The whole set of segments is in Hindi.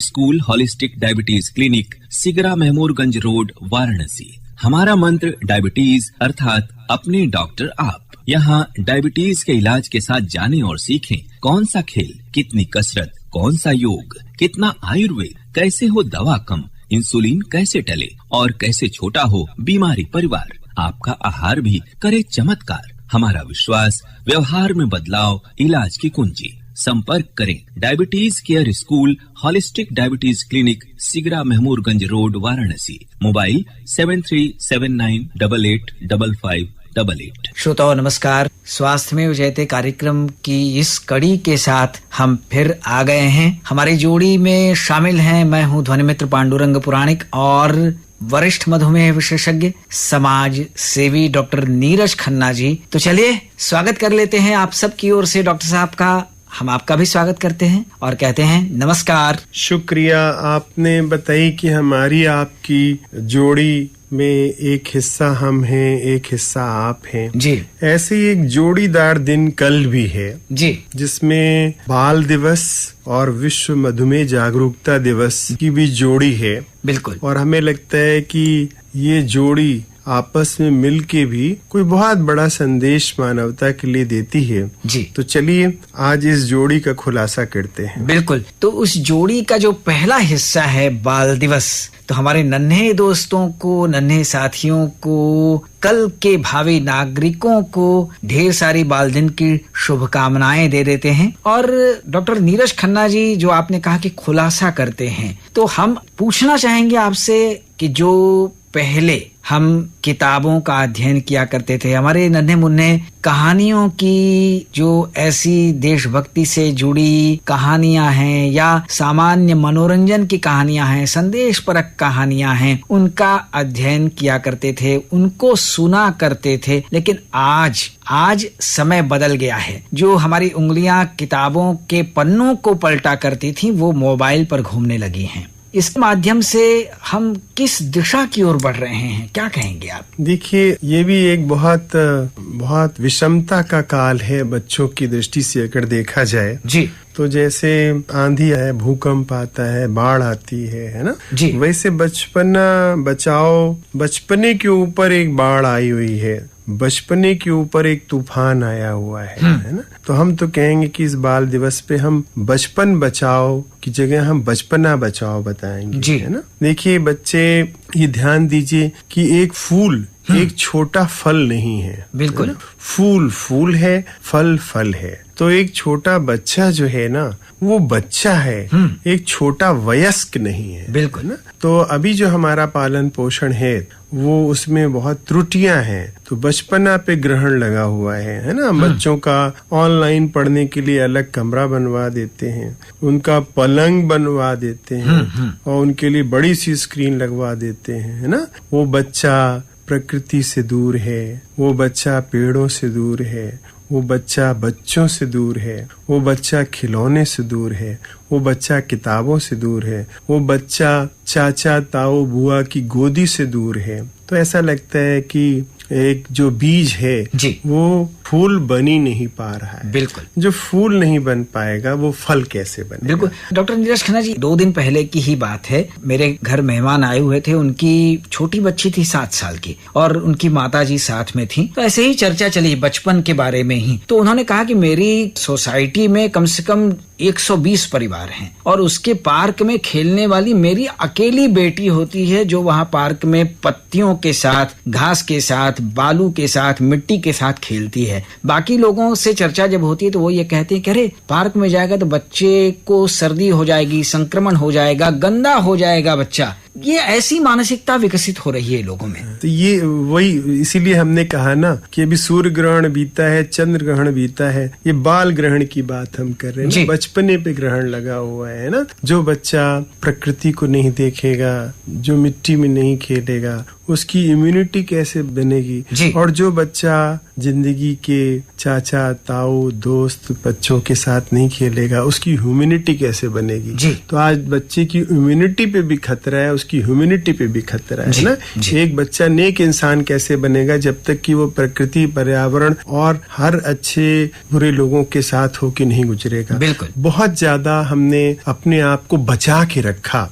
School holistic diabetes clinic, Sigra Mahmoorganj road, Varanasi. हमारा मंत्र डायबिटीज अर्थात अपने डॉक्टर आप। यहाँ डायबिटीज के इलाज के साथ जानें और सीखें कौन सा खेल, कितनी कसरत, कौन सा योग, कितना आयुर्वेद, कैसे हो दवा कम, इंसुलिन कैसे टले और कैसे छोटा हो बीमारी परिवार। आपका आहार भी करे चमत्कार। हमारा विश्वास, व्यवहार में बदलाव, इलाज की कुंजी। संपर्क करें diabetes care school holistic diabetes clinic, Sigra Mahmoorganj road, Varanasi. Mobile 7379885588। श्रोताओं नमस्कार। स्वास्थ्य में विजयते कार्यक्रम की इस कड़ी के साथ हम फिर आ गए हैं। हमारी जोड़ी में शामिल हैं, मैं हूं ध्वनिमित्र पांडुरंग पुराणिक और वरिष्ठ मधुमेह विशेषज्ञ समाज सेवी डॉक्टर नीरज खन्ना जी। तो चलिए स्वागत कर लेते हैं आप सबकी ओर से डॉक्टर साहब का। हम आपका भी स्वागत करते हैं और कहते हैं नमस्कार। शुक्रिया। आपने बताई कि हमारी आपकी जोड़ी में एक हिस्सा हम हैं, एक हिस्सा आप हैं जी। ऐसे ही एक जोड़ीदार दिन कल भी है जी, जिसमें बाल दिवस और विश्व मधुमेह जागरूकता दिवस की भी जोड़ी है। बिल्कुल। और हमें लगता है कि ये जोड़ी आपस में मिल के भी कोई बहुत बड़ा संदेश मानवता के लिए देती है जी। तो चलिए आज इस जोड़ी का खुलासा करते हैं। बिल्कुल। तो उस जोड़ी का जो पहला हिस्सा है बाल दिवस, तो हमारे नन्हे दोस्तों को, नन्हे साथियों को, कल के भावी नागरिकों को ढेर सारी बाल दिन की शुभकामनाएं दे देते हैं। और डॉक्टर नीरज खन्ना जी, जो आपने कहा कि खुलासा करते हैं, तो हम पूछना चाहेंगे आपसे कि जो पहले हम किताबों का अध्ययन किया करते थे, हमारे नन्हे मुन्ने कहानियों की जो ऐसी देशभक्ति से जुड़ी कहानियां हैं या सामान्य मनोरंजन की कहानियां हैं, संदेश परक कहानियां हैं, उनका अध्ययन किया करते थे, उनको सुना करते थे। लेकिन आज समय बदल गया है। जो हमारी उंगलियां किताबों के पन्नों को पलटा करती थी, वो मोबाइल पर घूमने लगी हैं। इस माध्यम से हम किस दिशा की ओर बढ़ रहे हैं, क्या कहेंगे आप? देखिए, ये भी एक बहुत विषमता का काल है बच्चों की दृष्टि से अगर देखा जाए जी। तो जैसे आंधी है, भूकंप आता है, बाढ़ आती है ना जी। वैसे बचपना बचाओ, बचपने के ऊपर एक बाढ़ आई हुई है, बचपने के ऊपर एक तूफान आया हुआ है ना। तो हम तो कहेंगे कि इस बाल दिवस पे हम बचपन बचाओ की जगह हम बचपना बचाओ बताएंगे जी। है ना। देखिए बच्चे, ये ध्यान दीजिए कि एक फूल एक छोटा फल नहीं है। बिल्कुल। फूल है, फल है। तो एक छोटा बच्चा जो है ना, वो बच्चा है, एक छोटा वयस्क नहीं है। बिल्कुल ना। तो अभी जो हमारा पालन पोषण है वो उसमें बहुत त्रुटियां हैं। तो बचपना पे ग्रहण लगा हुआ है ना। बच्चों का ऑनलाइन पढ़ने के लिए अलग कमरा बनवा देते हैं, उनका पलंग बनवा देते हैं और उनके लिए बड़ी सी स्क्रीन लगवा देते हैं, है ना। वो बच्चा प्रकृति से दूर है, वो बच्चा पेड़ों से दूर है, वो बच्चा बच्चों से दूर है, वो बच्चा खिलौने से दूर है, वो बच्चा किताबों से दूर है, वो बच्चा चाचा ताऊ बुआ की गोदी से दूर है। तो ऐसा लगता है कि एक जो बीज है जी, वो फूल बन ही नहीं पा रहा है। बिल्कुल। जो फूल नहीं बन पाएगा वो फल कैसे बनेगा? बिल्कुल। डॉक्टर नीरज खन्ना जी, 2 दिन पहले की ही बात है, मेरे घर मेहमान आए हुए थे। उनकी छोटी बच्ची थी 7 साल की और उनकी माता जी साथ में थी। तो ऐसे ही चर्चा चली बचपन के बारे में ही। तो उन्होंने कहा कि मेरी सोसाइटी में कम से कम 120 परिवार हैं और उसके पार्क में खेलने वाली मेरी अकेली बेटी होती है, जो वहाँ पार्क में पत्तियों के साथ, घास के साथ, बालू के साथ, मिट्टी के साथ खेलती है। बाकी लोगों से चर्चा जब होती है तो वो ये कहते हैं कि अरे पार्क में जाएगा तो बच्चे को सर्दी हो जाएगी, संक्रमण हो जाएगा, गंदा हो जाएगा बच्चा। ये ऐसी मानसिकता विकसित हो रही है लोगों में। तो ये वही, इसीलिए हमने कहा ना कि अभी सूर्य ग्रहण बीता है, चंद्र ग्रहण बीता है, ये बाल ग्रहण की बात हम कर रहे हैं। बचपने पे ग्रहण लगा हुआ है ना। जो बच्चा प्रकृति को नहीं देखेगा, जो मिट्टी में नहीं खेलेगा, उसकी इम्यूनिटी कैसे बनेगी, और जो बच्चा जिंदगी के चाचा ताऊ दोस्त बच्चों के साथ नहीं खेलेगा उसकी ह्यूमैनिटी कैसे बनेगी। तो आज बच्चे की इम्यूनिटी पे भी खतरा है, उसकी ह्यूमैनिटी पे भी खतरा है ना। एक बच्चा नेक इंसान कैसे बनेगा जब तक कि वो प्रकृति पर्यावरण और हर अच्छे बुरे लोगों के साथ होके नहीं गुजरेगा। बहुत ज्यादा हमने अपने आप को बचा के रखा।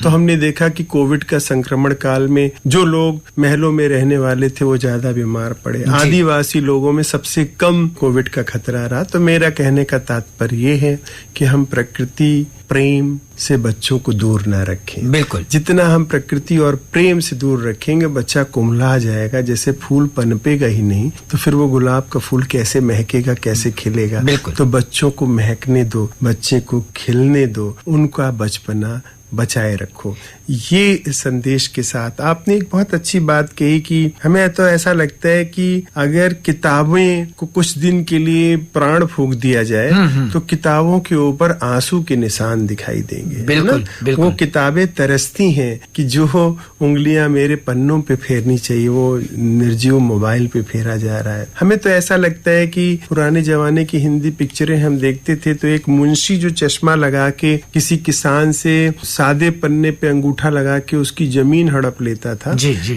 तो हमने देखा कि कोविड का संक्रमण काल में जो लोग महलों में रहने वाले थे वो ज्यादा बीमार पड़े, आदिवासी लोगों में सबसे कम कोविड का खतरा रहा। तो मेरा कहने का तात्पर्य ये है कि हम प्रकृति प्रेम से बच्चों को दूर ना रखें। बिल्कुल, जितना हम प्रकृति और प्रेम से दूर रखेंगे बच्चा कुम्हला जाएगा। जैसे फूल पनपेगा ही नहीं तो फिर वो गुलाब का फूल कैसे महकेगा, कैसे खिलेगा। तो बच्चों को महकने दो, बच्चे को खिलने दो, उनका बचपना बचाए रखो। ये संदेश के साथ आपने एक बहुत अच्छी बात कही कि हमें तो ऐसा लगता है कि अगर किताबें को कुछ दिन के लिए प्राण फूंक दिया जाए तो किताबों के ऊपर आंसू के निशान दिखाई देंगे। बिल्कुल, बिल्कुल। वो किताबें तरसती हैं कि जो उंगलियां मेरे पन्नों पे फेरनी चाहिए वो निर्जीव मोबाइल पे फेरा जा रहा है। हमें तो ऐसा लगता है कि पुराने जमाने की हिंदी पिक्चरें हम देखते थे तो एक मुंशी जो चश्मा लगा के किसी किसान से सादे पन्ने पे अंगूठा लगा के उसकी जमीन हड़प लेता था,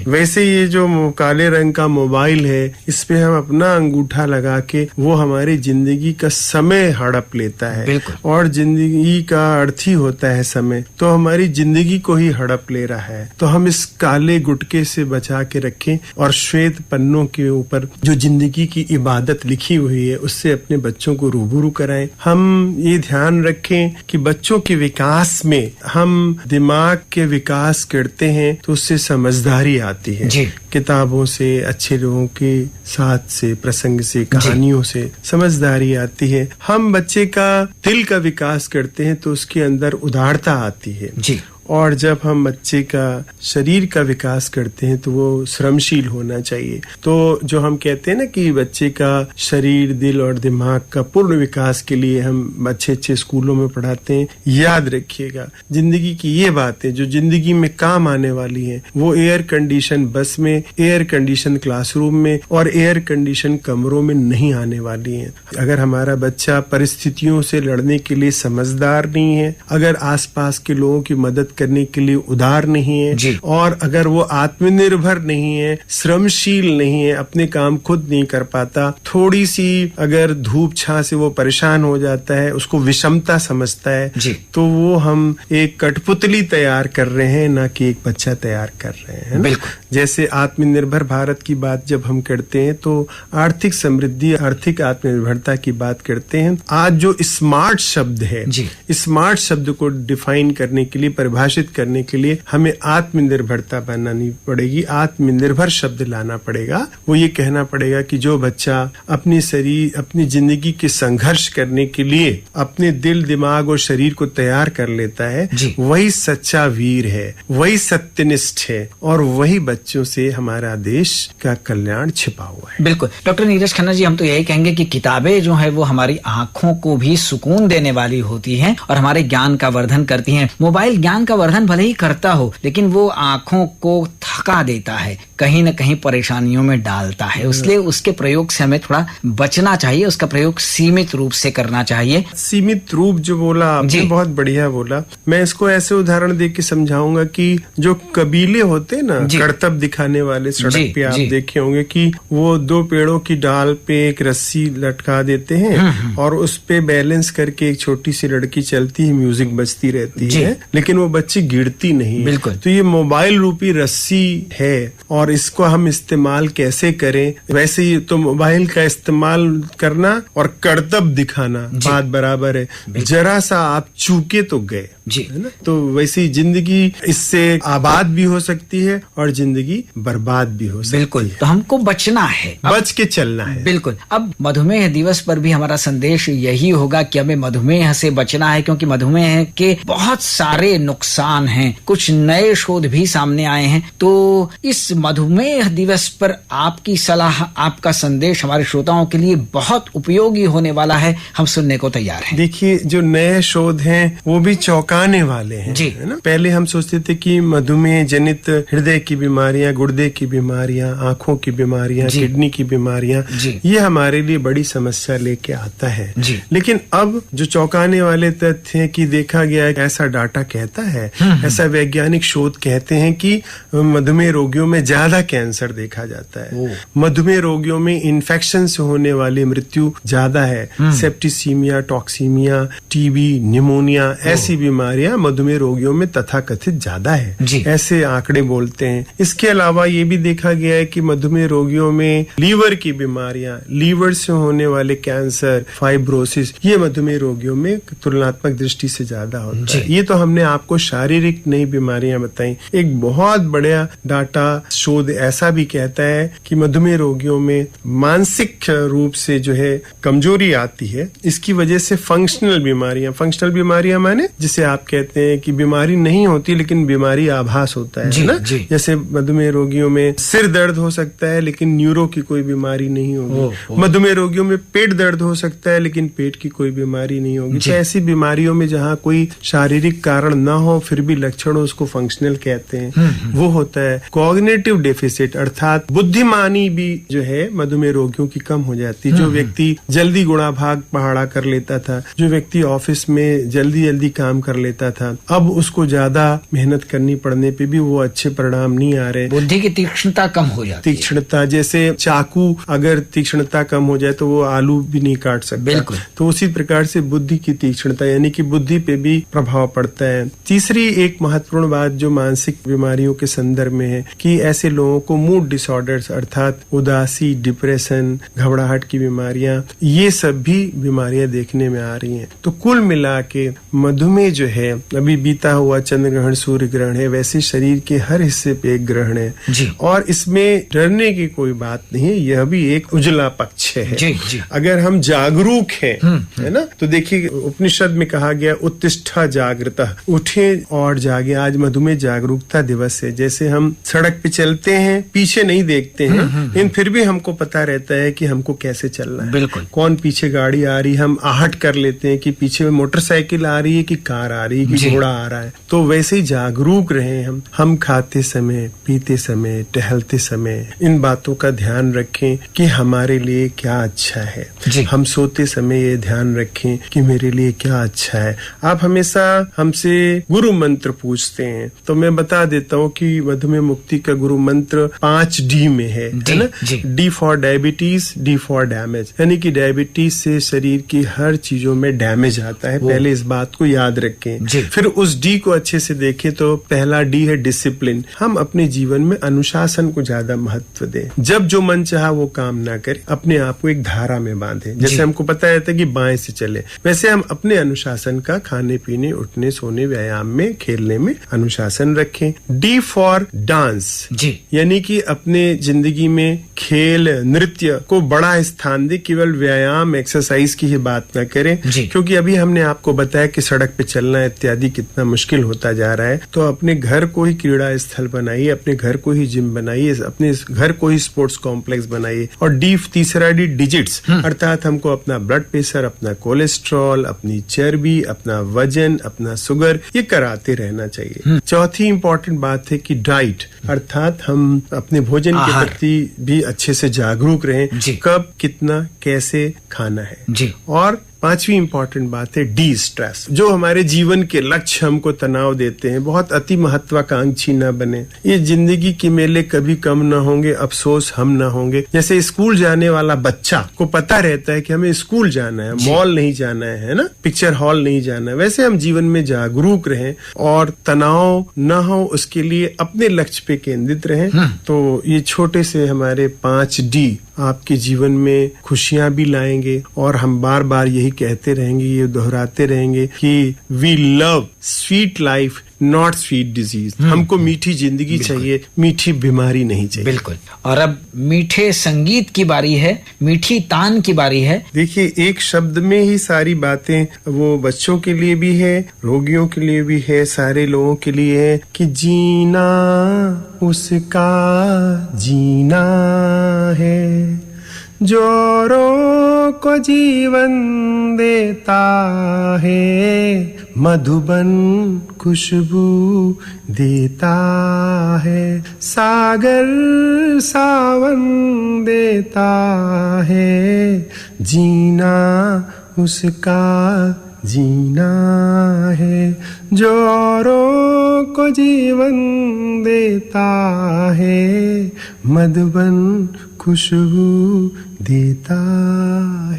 वैसे ये जो काले रंग का मोबाइल है इस पे हम अपना अंगूठा लगा के वो हमारी जिंदगी का समय हड़प लेता है। और जिंदगी का अर्थ ही होता है समय, तो हमारी जिंदगी को ही हड़प ले रहा है। तो हम इस काले गुटके से बचा के रखें और श्वेत पन्नों के ऊपर जो जिंदगी की इबादत लिखी हुई है उससे अपने बच्चों को रूबरू कराएं। हम ये ध्यान रखें कि बच्चों के विकास में हम दिमाग के विकास करते हैं तो उससे समझदारी आती है। किताबों से, अच्छे लोगों के साथ से, प्रसंग से, कहानियों से समझदारी आती है। हम बच्चे का दिल का विकास करते हैं तो उसके अंदर उदारता आती है। और जब हम बच्चे का शरीर का विकास करते हैं तो वो श्रमशील होना चाहिए। तो जो हम कहते हैं ना कि बच्चे का शरीर, दिल और दिमाग का पूर्ण विकास के लिए हम अच्छे अच्छे स्कूलों में पढ़ाते हैं। याद रखिएगा जिंदगी की ये बातें जो जिंदगी में काम आने वाली हैं वो एयर कंडीशन बस में, एयर कंडीशन क्लासरूम में और एयर कंडीशन कमरों में नहीं आने वाली हैं। अगर हमारा बच्चा परिस्थितियों से लड़ने के लिए समझदार नहीं है, अगर आसपास के लोगों की मदद करने के लिए उदार नहीं है और अगर वो आत्मनिर्भर नहीं है, श्रमशील नहीं है, अपने काम खुद नहीं कर पाता, थोड़ी सी अगर धूप छां से वो परेशान हो जाता है, उसको विषमता समझता है, तो वो हम एक कठपुतली तैयार कर रहे हैं ना कि एक बच्चा तैयार कर रहे हैं। जैसे आत्मनिर्भर भारत की बात जब हम करते हैं तो आर्थिक समृद्धि, आर्थिक आत्मनिर्भरता की बात करते हैं। आज जो स्मार्ट शब्द है, स्मार्ट शब्द को डिफाइन करने के लिए, परिभाषित करने के लिए हमें आत्मनिर्भरता बनानी पड़ेगी, आत्मनिर्भर शब्द लाना पड़ेगा। वो ये कहना पड़ेगा कि जो बच्चा अपनी शरीर, अपनी जिंदगी के संघर्ष करने के लिए अपने दिल, दिमाग और शरीर को तैयार कर लेता है वही सच्चा वीर है, वही सत्यनिष्ठ है और वही बच्चों से हमारा देश का कल्याण छिपा हुआ है। बिल्कुल डॉक्टर नीरज खन्ना जी, हम तो यही कहेंगे कि किताबें जो है वो हमारी आंखों को भी सुकून देने वाली होती हैं और हमारे ज्ञान का वर्धन करती हैं। मोबाइल ज्ञान का वर्धन भले ही करता हो लेकिन वो आंखों को थका देता है, कहीं न कहीं परेशानियों में डालता है, इसलिए उसके प्रयोग से हमें थोड़ा बचना चाहिए, उसका प्रयोग सीमित रूप से करना चाहिए। सीमित रूप जो बोला आपने बहुत बढ़िया बोला। मैं इसको ऐसे उदाहरण दे के समझाऊंगा कि जो कबीले होते हैं ना, करतब दिखाने वाले, सड़क पे आप देखे होंगे कि वो दो पेड़ों की डाल पे एक रस्सी लटका देते हैं और उस पे बैलेंस करके एक छोटी सी लड़की चलती है, म्यूजिक बजती रहती है लेकिन वो बच्ची गिरती नहीं। बिल्कुल। तो ये मोबाइल रूपी रस्सी है और इसको हम इस्तेमाल कैसे करें, वैसे ही तो मोबाइल का इस्तेमाल करना और करतब दिखाना बात बराबर है। जरा सा आप चूके तो गए, है ना। तो वैसे ही जिंदगी इससे आबाद भी हो सकती है और जिंदगी बर्बाद भी हो सकती है। बिल्कुल, तो हमको बचना है, बच के चलना है। बिल्कुल। अब मधुमेह दिवस पर भी हमारा संदेश यही होगा कि हमें मधुमेह से बचना है, क्योंकि मधुमेह के बहुत सारे नुकसान हैं, कुछ नए शोध भी सामने आए हैं। तो इस मधुमेह दिवस पर आपकी सलाह, आपका संदेश हमारे श्रोताओं के लिए बहुत उपयोगी होने वाला है, हम सुनने को तैयार हैं। देखिए जो नए शोध हैं वो भी चौंका चौंकाने वाले हैं, है ना। पहले हम सोचते थे कि मधुमेह जनित हृदय की बीमारियां, गुर्दे की बीमारियां, आंखों की बीमारियां, किडनी की बीमारियां, ये हमारे लिए बड़ी समस्या लेके आता है। लेकिन अब जो चौंकाने वाले तथ्य हैं कि देखा गया है, ऐसा डाटा कहता है, ऐसा वैज्ञानिक शोध कहते हैं कि मधुमेह रोगियों में ज्यादा कैंसर देखा जाता है, मधुमेह रोगियों में इन्फेक्शन से होने वाली मृत्यु ज्यादा है, सेप्टिसीमिया, टॉक्सीमिया, टीबी, निमोनिया, ऐसी बीमारियां मधुमेह रोगियों में तथाकथित ज्यादा है, ऐसे आंकड़े बोलते हैं। इसके अलावा ये भी देखा गया है कि मधुमेह रोगियों में लीवर की बीमारियां, लीवर से होने वाले कैंसर, फाइब्रोसिस, ये मधुमेह रोगियों में तुलनात्मक दृष्टि से ज्यादा होता है। ये तो हमने आपको शारीरिक नई बीमारियां बताई। एक बहुत बड़ा डाटा शोध ऐसा भी कहता है कि मधुमेह रोगियों में मानसिक रूप से जो है कमजोरी आती है। इसकी वजह से फंक्शनल बीमारियां माने जिसे आप कहते हैं कि बीमारी नहीं होती लेकिन बीमारी आभास होता है ना। जैसे मधुमेह रोगियों में सिर दर्द हो सकता है लेकिन न्यूरो की कोई बीमारी नहीं होगी। मधुमेह रोगियों में पेट दर्द हो सकता है लेकिन पेट की कोई बीमारी नहीं होगी। तो ऐसी बीमारियों में जहाँ कोई शारीरिक कारण ना हो फिर भी लक्षण हो, उसको फंक्शनल कहते हैं, वो होता है। कॉग्निटिव डेफिसिट अर्थात बुद्धिमानी भी जो है मधुमेह रोगियों की कम हो जाती है। जो व्यक्ति जल्दी गुणा भाग पहाड़ा कर लेता था, जो व्यक्ति ऑफिस में जल्दी जल्दी काम कर लेता था, अब उसको ज्यादा मेहनत करनी पड़ने पे भी वो अच्छे परिणाम नहीं आ रहे। बुद्धि की तीक्ष्णता कम हो जाती है। तीक्ष्णता, जैसे चाकू अगर तीक्ष्णता कम हो जाए तो वो आलू भी नहीं काट सकता। बिल्कुल। तो उसी प्रकार से बुद्धि की तीक्ष्णता यानी कि बुद्धि पे भी प्रभाव पड़ता है। तीसरी एक महत्वपूर्ण बात जो मानसिक बीमारियों के संदर्भ में है कि ऐसे लोगों को मूड डिसऑर्डर्स अर्थात उदासी, डिप्रेशन, घबराहट की बीमारियां, ये सब भी बीमारियां देखने में आ रही हैं। तो कुल मिला के मधुमेह जो है, अभी बीता हुआ चंद्र ग्रहण, सूर्य ग्रहण है, वैसे शरीर के हर हिस्से पे एक ग्रहण है और इसमें डरने की कोई बात नहीं है। यह भी एक उजला पक्ष है। अगर हम जागरूक हैं, है ना, तो देखिए उपनिषद में कहा गया उत्तिष्ठा जागृता, उठे और जागे। आज मधुमेह जागरूकता दिवस है। जैसे हम सड़क पे चलते हैं, पीछे नहीं देखते हैं, लेकिन फिर भी हमको पता रहता है कि हमको कैसे चलना है। बिल्कुल। कौन पीछे गाड़ी आ रही, हम आहट कर लेते हैं कि पीछे मोटरसाइकिल आ रही है कि कार आ रही है कि घोड़ा आ रहा है। तो वैसे ही जागरूक रहे हम खाते समय, पीते समय, टहलते समय इन बातों का ध्यान रखें कि हमारे लिए क्या अच्छा है। हम सोते समय ये ध्यान रखें कि मेरे लिए क्या अच्छा है। आप हमेशा हमसे गुरु मंत्र पूछते हैं, तो मैं बता देता हूँ कि मधुमेह मुक्ति का गुरु मंत्र 5D में है ना। D for diabetes, D for damage, यानी कि डायबिटीज से शरीर की हर चीजों में डैमेज आता है। पहले इस बात को याद रखें। फिर उस D को अच्छे से देखें तो पहला D है डिसिप्लिन। हम अपने जीवन में अनुशासन को ज्यादा महत्व दें। जब जो मन चाहा वो काम ना करें, अपने आप को एक धारा में बांधे। जैसे हमको पता रहता है कि बाएं से चले, वैसे हम अपने अनुशासन का खाने पीने, उठने, सोने, व्यायाम में, खेलने में अनुशासन रखें। D फॉर डांस, यानी कि अपने जिंदगी में खेल, नृत्य को बड़ा स्थान दे। केवल व्यायाम, एक्सरसाइज की ही बात ना करें, क्योंकि अभी हमने आपको बताया कि सड़क पे चलना इत्यादि कितना मुश्किल होता जा रहा है। तो अपने घर को ही क्रीड़ा स्थल बनाइए, अपने घर को ही जिम बनाइए, अपने घर को ही स्पोर्ट्स कॉम्प्लेक्स बनाइए। और तीसरा D डिजिट्स, अर्थात हमको अपना ब्लड प्रेशर, अपना कोलेस्ट्रॉल, अपनी चर्बी, अपना वजन, अपना शुगर, ये कराते रहना चाहिए। चौथी इंपॉर्टेंट बात है कि डाइट, अर्थात हम अपने भोजन के प्रति भी अच्छे से जागरूक रहें, कब कितना कैसे खाना है। और पांचवी इंपॉर्टेंट बात है डी स्ट्रेस, जो हमारे जीवन के लक्ष्य हमको तनाव देते हैं। बहुत अति महत्वाकांक्षी न बने। ये जिंदगी के मेले कभी कम न होंगे, अफसोस हम न होंगे। जैसे स्कूल जाने वाला बच्चा को पता रहता है कि हमें स्कूल जाना है, मॉल नहीं जाना है ना, पिक्चर हॉल नहीं जाना है। वैसे हम जीवन में जागरूक रहें और तनाव न हो उसके लिए अपने लक्ष्य पे केंद्रित रहें। तो ये छोटे से हमारे 5D आपके जीवन में खुशियां भी लाएंगे। और हम बार बार यही कहते रहेंगे, ये दोहराते रहेंगे कि we love sweet life not sweet disease. हमको मीठी जिंदगी चाहिए, मीठी बीमारी नहीं चाहिए। बिल्कुल। और अब मीठे संगीत की बारी है, मीठी तान की बारी है। देखिए, एक शब्द में ही सारी बातें, वो बच्चों के लिए भी है, रोगियों के लिए भी है, सारे लोगों के लिए है कि जीना उसका जीना है, जो औरों को जीवन देता है, मधुबन खुशबू देता है, सागर सावन देता है, जीना उसका जीना है। जो औरों को जीवन देता है, मधुबन खुशबू देता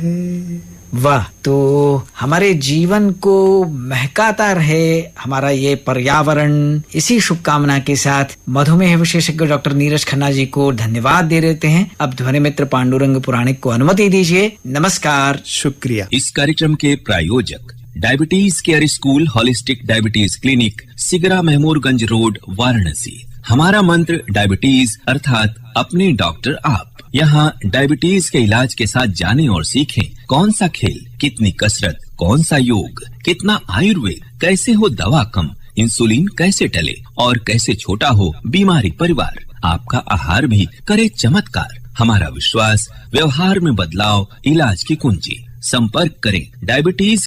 है। वाह, तो हमारे जीवन को महकाता रहे हमारा ये पर्यावरण। इसी शुभकामना के साथ मधुमेह विशेषज्ञ डॉक्टर नीरज खन्ना जी को धन्यवाद दे देते हैं। अब ध्वनि मित्र पांडुरंग पुराणिक को अनुमति दीजिए। नमस्कार। शुक्रिया। इस कार्यक्रम के प्रायोजक diabetes care school holistic diabetes clinic, Sigra Mahmoorganj road, Varanasi. हमारा मंत्र डायबिटीज अर्थात अपने डॉक्टर आप। यहाँ डायबिटीज के इलाज के साथ जानें और सीखें कौन सा खेल, कितनी कसरत, कौन सा योग, कितना आयुर्वेद, कैसे हो दवा कम, इंसुलिन कैसे टले और कैसे छोटा हो बीमारी परिवार। आपका आहार भी करे चमत्कार। हमारा विश्वास, व्यवहार में बदलाव, इलाज की कुंजी। संपर्क करें डायबिटीज